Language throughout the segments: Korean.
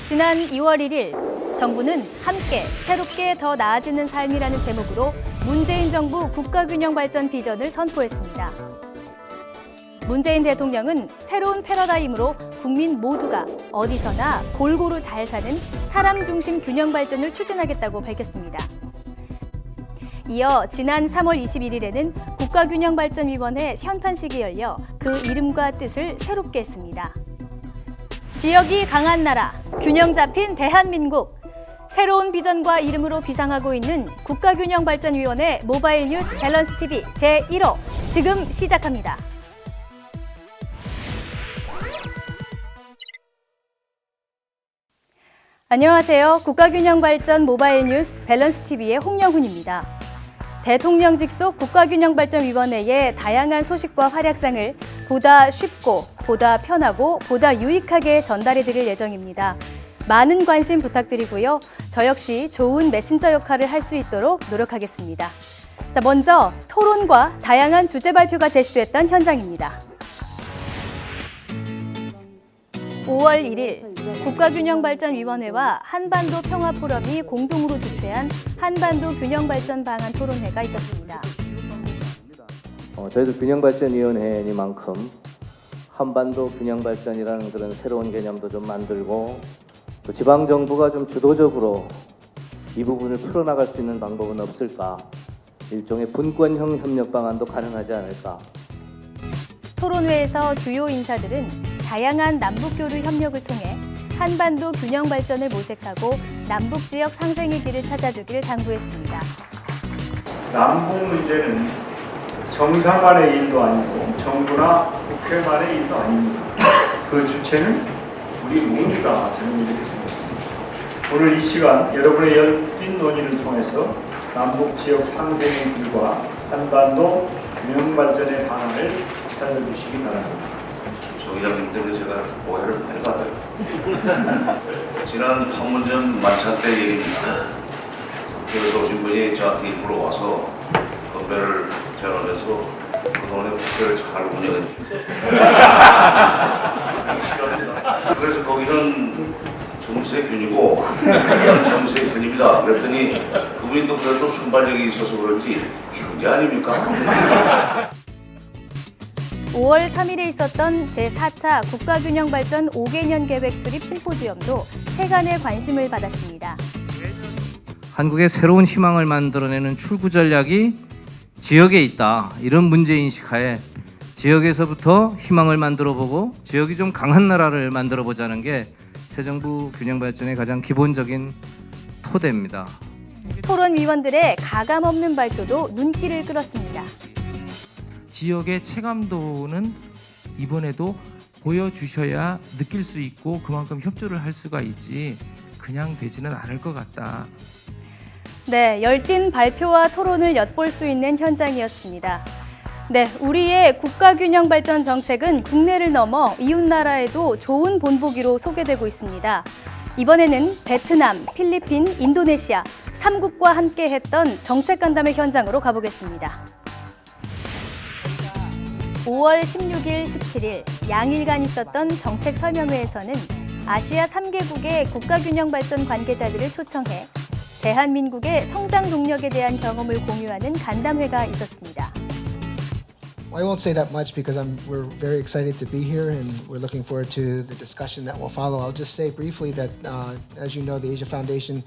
지난 2월 1일 정부는 함께 새롭게 더 나아지는 삶이라는 제목으로 문재인 정부 국가균형 발전 비전을 선포했습니다. 문재인 대통령은 새로운 패러다임으로 국민 모두가 어디서나 골고루 잘 사는 사람 중심 균형 발전을 추진하겠다고 밝혔습니다. 이어 지난 3월 21일에는 국가균형발전위원회 현판식이 열려 그 이름과 뜻을 새롭게 했습니다. 지역이 강한 나라, 균형 잡힌 대한민국. 새로운 비전과 이름으로 비상하고 있는 국가균형발전위원회 모바일 뉴스 밸런스 TV 제1호 지금 시작합니다. 안녕하세요. 국가균형발전 모바일 뉴스 밸런스 TV의 홍영훈입니다. 대통령 직속 국가균형발전위원회의 다양한 소식과 활약상을 보다 쉽고, 보다 편하고, 보다 유익하게 전달해드릴 예정입니다. 많은 관심 부탁드리고요. 저 역시 좋은 메신저 역할을 할 수 있도록 노력하겠습니다. 자, 먼저 토론과 다양한 주제 발표가 제시됐던 현장입니다. 5월 1일 국가균형발전위원회와 한반도 평화포럼이 공동으로 주최한 한반도 균형발전 방안 토론회가 있었습니다. 저희도 균형발전위원회니만큼 한반도 균형발전이라는 그런 새로운 개념도 좀 만들고 또 지방정부가 좀 주도적으로 이 부분을 풀어나갈 수 있는 방법은 없을까? 일종의 분권형 협력 방안도 가능하지 않을까? 토론회에서 주요 인사들은 다양한 남북교류 협력을 통해 한반도 균형 발전을 모색하고 남북 지역 상생의 길을 찾아주길 당부했습니다. 남북 문제는 정상만의 일도 아니고 정부나 국회만의 일도 아닙니다. 그 주체는 우리 모두다, 저는 이렇게 생각합니다. 오늘 이 시간 여러분의 열띤 논의를 통해서 남북 지역 상생의 길과 한반도 균형 발전의 방안을 찾아주시기 바랍니다. 조 기자님 때문에 제가 오해를 많이 받아요. 지난 판문점 만찬 때 얘기입니다. 국회에서 오신 분이 저한테 물어와서 건배를 제안하면서 그동안에 국회를 잘 운영했습니다. 싫어합니다. 그래서 거기는 정세균이고 여기는 정세균입니다. 그랬더니 그분이 또 그래도 순발력이 있어서 그런지 형제 아닙니까? 5월 3일에 있었던 제4차 국가균형발전 5개년 계획 수립 심포지엄도 세간의 관심을 받았습니다. 한국의 새로운 희망을 만들어내는 출구 전략이 지역에 있다. 이런 문제인식하에 지역에서부터 희망을 만들어보고 지역이 좀 강한 나라를 만들어보자는 게 새 정부 균형발전의 가장 기본적인 토대입니다. 토론위원들의 가감없는 발표도 눈길을 끌었습니다. 지역의 체감도는 이번에도 보여주셔야 느낄 수 있고 그만큼 협조를 할 수가 있지 그냥 되지는 않을 것 같다. 네, 열띤 발표와 토론을 엿볼 수 있는 현장이었습니다. 네, 우리의 국가균형발전 정책은 국내를 넘어 이웃나라에도 좋은 본보기로 소개되고 있습니다. 이번에는 베트남, 필리핀, 인도네시아 3국과 함께 했던 정책 간담회 현장으로 가보겠습니다. 5월 16일, 17일 양일간 있었던 정책 설명회에서는 아시아 3개국의 국가균형발전 관계자들을 초청해 대한민국의 성장 동력에 대한 경험을 공유하는 간담회가 있었습니다. I won't say that much because we're very excited to be here and we're looking forward to the discussion that will follow. I'll just say briefly that, as you know, the Asia Foundation,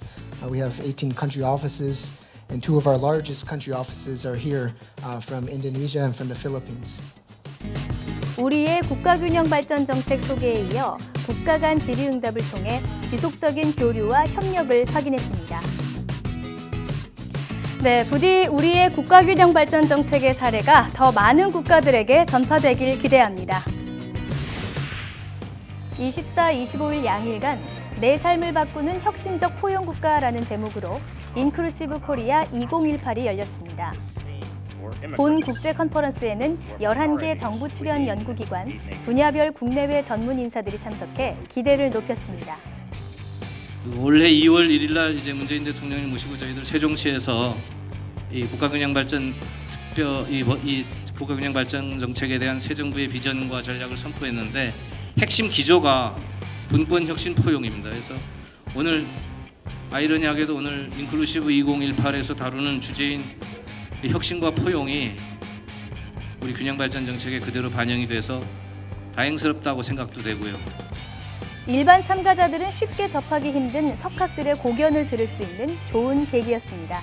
we have 18 country offices and 2 of our largest country offices are here from Indonesia and from the Philippines. 우리의 국가균형발전 정책 소개에 이어 국가 간 질의응답을 통해 지속적인 교류와 협력을 확인했습니다. 네, 부디 우리의 국가균형발전 정책의 사례가 더 많은 국가들에게 전파되길 기대합니다. 24, 25일 양일간 내 삶을 바꾸는 혁신적 포용국가라는 제목으로 인클루시브 코리아 2018이 열렸습니다. 본 국제 컨퍼런스에는 11개 정부 출연 연구기관, 분야별 국내외 전문 인사들이 참석해 기대를 높였습니다. 올해 2월 1일 날 이제 문재인 대통령을 모시고 저희들 세종시에서 이 국가균형발전 이 국가균형발전 정책에 대한 새 정부의 비전과 전략을 선포했는데 핵심 기조가 분권 혁신 포용입니다. 그래서 오늘 아이러니하게도 오늘 인클루시브 2018에서 다루는 주제인 이 혁신과 포용이 우리 균형발전 정책에 그대로 반영이 돼서 다행스럽다고 생각도 되고요. 일반 참가자들은 쉽게 접하기 힘든 석학들의 고견을 들을 수 있는 좋은 계기였습니다.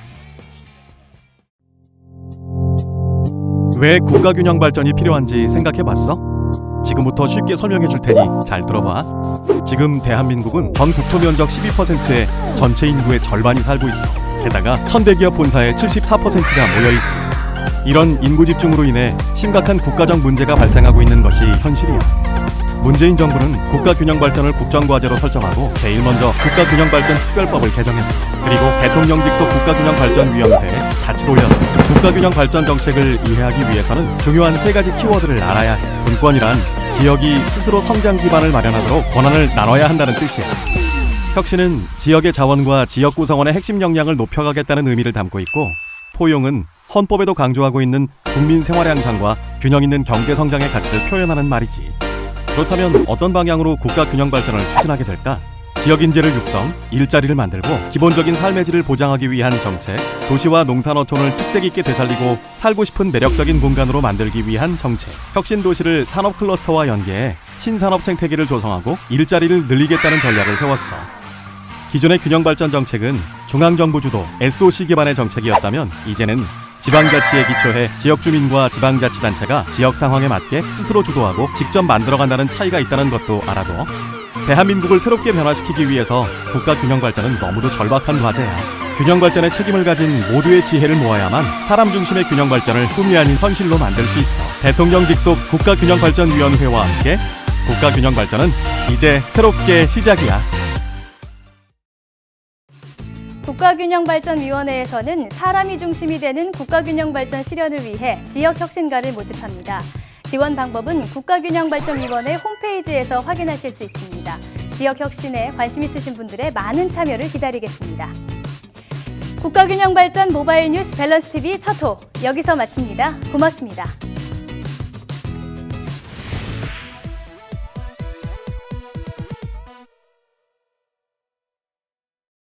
왜 국가균형 발전이 필요한지 생각해봤어? 지금부터 쉽게 설명해 줄 테니 잘 들어봐. 지금 대한민국은 전 국토 면적 12%의 전체 인구의 절반이 살고 있어. 게다가 천대기업 본사의 74%가 모여있지. 이런 인구 집중으로 인해 심각한 국가적 문제가 발생하고 있는 것이 현실이야. 문재인 정부는 국가균형 발전을 국정과제로 설정하고 제일 먼저 국가균형발전 특별법을 개정했어. 그리고 대통령 직속 국가균형발전위원회에 닻을 올렸어. 국가균형 발전 정책을 이해하기 위해서는 중요한 3가지 키워드를 알아야 해. 분권이란 지역이 스스로 성장 기반을 마련하도록 권한을 나눠야 한다는 뜻이야. 혁신은 지역의 자원과 지역 구성원의 핵심 역량을 높여가겠다는 의미를 담고 있고, 포용은 헌법에도 강조하고 있는 국민 생활의 향상과 균형 있는 경제 성장의 가치를 표현하는 말이지. 그렇다면 어떤 방향으로 국가균형 발전을 추진하게 될까? 지역 인재를 육성, 일자리를 만들고 기본적인 삶의 질을 보장하기 위한 정책, 도시와 농산어촌을 특색 있게 되살리고 살고 싶은 매력적인 공간으로 만들기 위한 정책, 혁신 도시를 산업 클러스터와 연계해 신산업 생태계를 조성하고 일자리를 늘리겠다는 전략을 세웠어. 기존의 균형 발전 정책은 중앙정부 주도 SOC 기반의 정책이었다면 이제는 지방자치에 기초해 지역 주민과 지방자치단체가 지역 상황에 맞게 스스로 주도하고 직접 만들어간다는 차이가 있다는 것도 알아둬. 대한민국을 새롭게 변화시키기 위해서 국가균형 발전은 너무도 절박한 과제야. 균형 발전의 책임을 가진 모두의 지혜를 모아야만 사람 중심의 균형 발전을 꿈이 아닌 현실로 만들 수 있어. 대통령 직속 국가균형발전위원회와 함께 국가균형 발전은 이제 새롭게 시작이야. 국가균형발전위원회에서는 사람이 중심이 되는 국가균형발전 실현을 위해 지역혁신가를 모집합니다. 지원 방법은 국가균형발전위원회 홈페이지에서 확인하실 수 있습니다. 지역혁신에 관심 있으신 분들의 많은 참여를 기다리겠습니다. 국가균형발전 모바일 뉴스 밸런스 TV 첫 호 여기서 마칩니다. 고맙습니다.